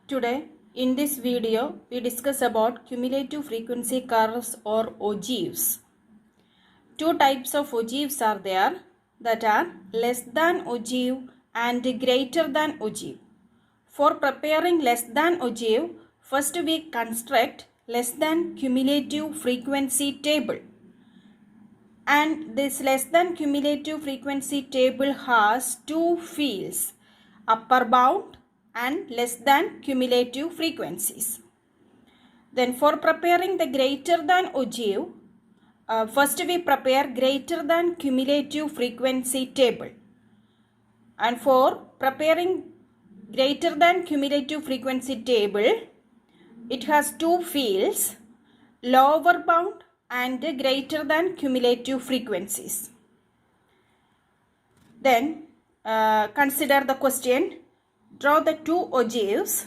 Today, in this video, we discuss about cumulative frequency curves or ogives. Two types of ogives are there, that are less than ogive and greater than ogive. For preparing less than ogive, first we construct less than cumulative frequency table. And this less than cumulative frequency table has two fields, upper bound and less than cumulative frequencies. Then for preparing the greater than ogive, first we prepare greater than cumulative frequency table. And for preparing greater than cumulative frequency table, it has two fields, lower bound and greater than cumulative frequencies. Then consider the question. Draw the two ogives.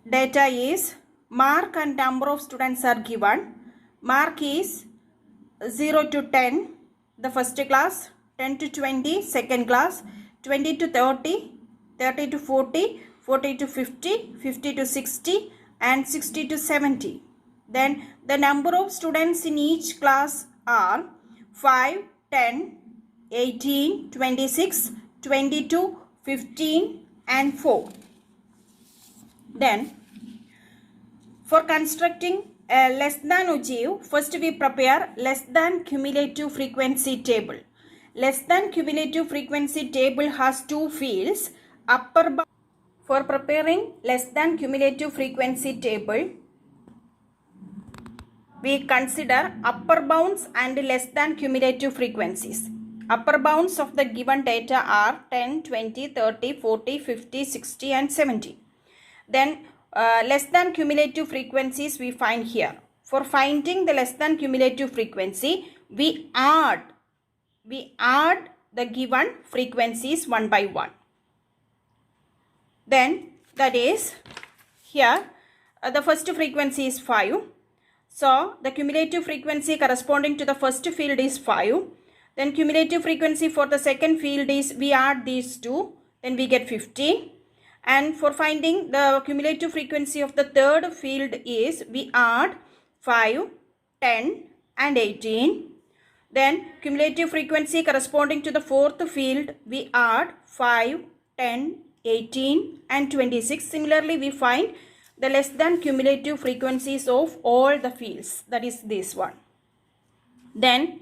Data is mark and number of students are given. Mark is 0 to 10, the first class, 10 to 20, second class, 20 to 30, 30 to 40, 40 to 50, 50 to 60 and 60 to 70. Then the number of students in each class are 5, 10, 18, 26, 22, 15 and 4. Then for constructing a less than ogive, first we prepare less than cumulative frequency table. Less than cumulative frequency table has two fields, upper bound. For preparing less than cumulative frequency table, we consider upper bounds and less than cumulative frequencies. Upper bounds of the given data are 10, 20, 30, 40, 50, 60 and 70. Then less than cumulative frequencies we find here. For finding the less than cumulative frequency, we add the given frequencies one by one. Then that is here the first frequency is 5. So the cumulative frequency corresponding to the first field is 5. Then cumulative frequency for the second field is, we add these two, then we get 15. And for finding the cumulative frequency of the third field is, we add 5, 10 and 18. Then cumulative frequency corresponding to the fourth field, we add 5, 10, 18 and 26. Similarly, we find the less than cumulative frequencies of all the fields, that is this one. Then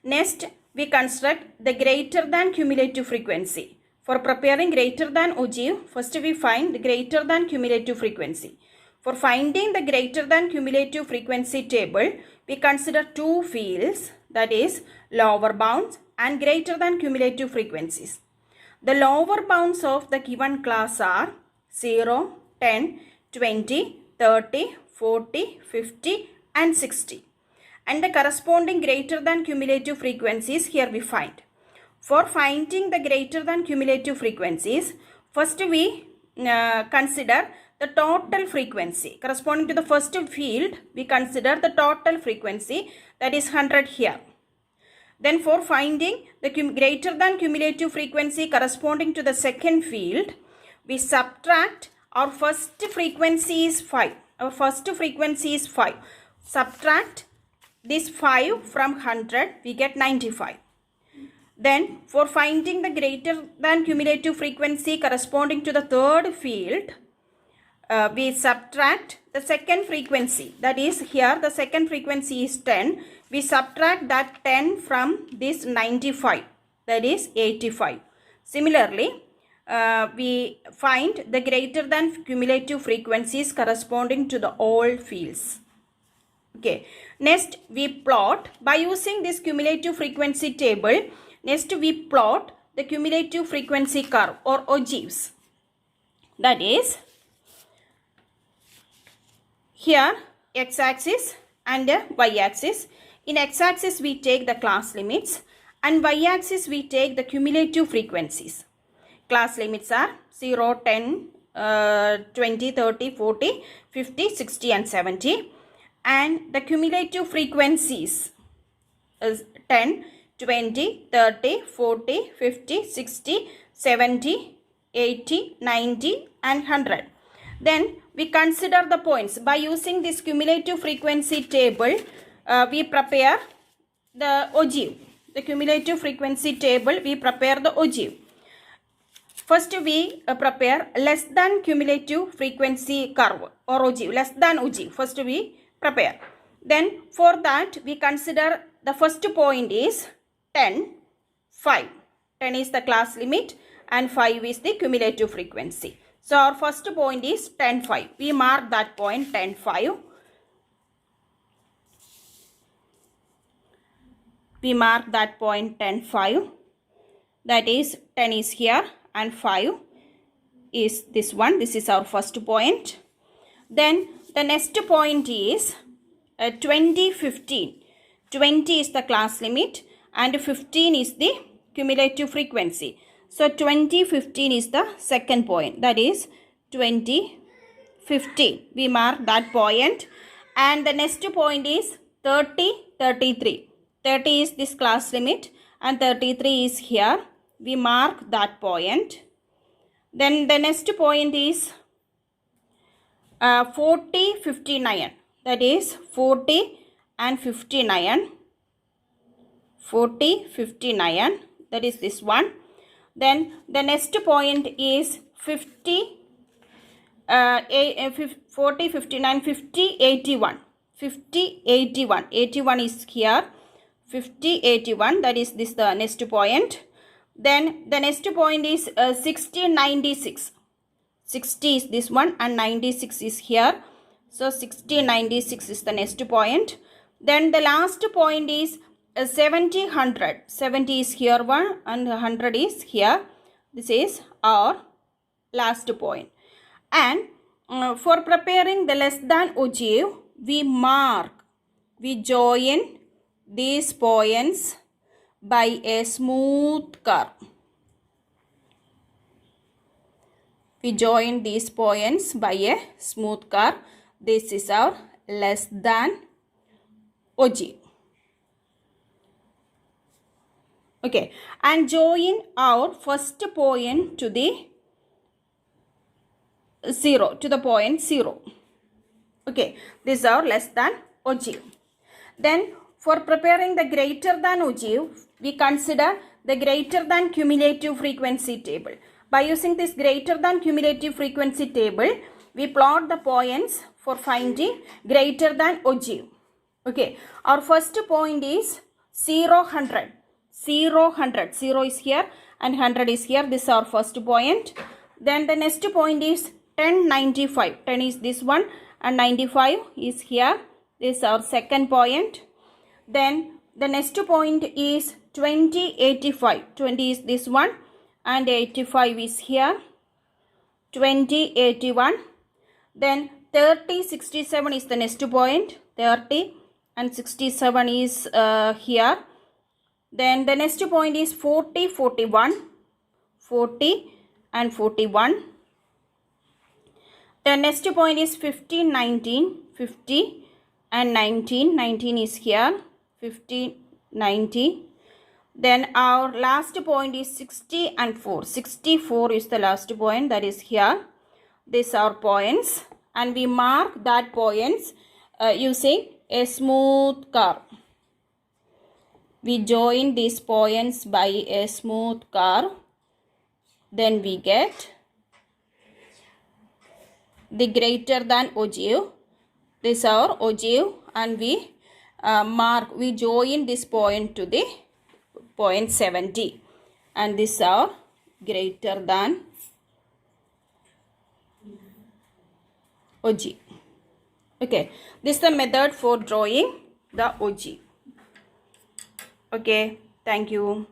next we construct the greater than cumulative frequency. For preparing greater than ogive, first we find the greater than cumulative frequency. For finding the greater than cumulative frequency table, we consider two fields, that is lower bounds and greater than cumulative frequencies. The lower bounds of the given class are 0, 10, 20, 30, 40, 50 and 60. And the corresponding greater than cumulative frequencies here we find. For finding the greater than cumulative frequencies, first we consider the total frequency. Corresponding to the first field, we consider the total frequency, that is 100 here. Then for finding the greater than cumulative frequency corresponding to the second field, we subtract our first frequency is 5. Our first frequency is 5. Subtract this 5 from 100, we get 95. Then for finding the greater than cumulative frequency corresponding to the third field, we subtract the second frequency, that is here the second frequency is 10. We subtract that 10 from this 95, that is 85. Similarly, we find the greater than cumulative frequencies corresponding to the all fields. Okay, next we plot by using this cumulative frequency table. Next we plot the cumulative frequency curve or ogives. That is here x-axis and y-axis. In x-axis we take the class limits and y-axis we take the cumulative frequencies. Class limits are 0, 10, 20, 30, 40, 50, 60 and 70. And the cumulative frequencies is 10, 20, 30, 40, 50, 60, 70, 80, 90 and 100. Then we consider the points. By using this cumulative frequency table, we prepare the ogive. The cumulative frequency table, we prepare the ogive. First we prepare less than cumulative frequency curve or ogive, less than ogive. First we prepare. Then for that we consider the first point is 10, 5. 10 is the class limit and 5 is the cumulative frequency. So our first point is 10, 5. We mark that point 10, 5. We mark that point 10, 5. That is 10 is here and 5 is this one. This is our first point. Then the next point is 20, 15. 20 is the class limit and 15 is the cumulative frequency. So 20, 15 is the second point. That is 20, 15. We mark that point. And the next point is 30, 33. 30 is this class limit and 33 is here. We mark that point. Then the next point is 40, 59. That is 40 and 59. 40, 59. That is this one. Then the next point is 50, 40, 59, 50, 81. 50, 81. 81 is here. 50, 81. That is this the next point. Then the next point is 60, 96. 60 is this one and 96 is here. So 60, 96 is the next point. Then the last point is 70, 100. 70 is here one and 100 is here. This is our last point. And for preparing the less than ogive, we mark, we join these points by a smooth curve. We join these points by a smooth curve. This is our less than ogive. Okay, and join our first point to the 0, to the point 0. Okay, this is our less than ogive. Then for preparing the greater than ogive, we consider the greater than cumulative frequency table. By using this greater than cumulative frequency table, we plot the points for finding greater than ogive. Okay, our first point is 0, 100. 0, 100. 0 is here and 100 is here. This is our first point. Then the next point is 10, 95. 10 is this one and 95 is here. This is our second point. Then the next point is 20, 85. 20 is this one and 85 is here. 20, 81. Then 30, 67 is the next point. 30 and 67 is here. Then the next point is 40, 41. 40 and 41. The next point is 50, 19. 50 and 19. 19 is here. 50, 19. Then our last point is 60 and 4. 64 is the last point, that is here. These are points and we mark that points using a smooth curve. We join these points by a smooth curve. Then we get the greater than ogive. This is our ogive and we we join this point to the point 70 and this is our greater than ogive. Okay, this is the method for drawing the ogive. Okay, thank you.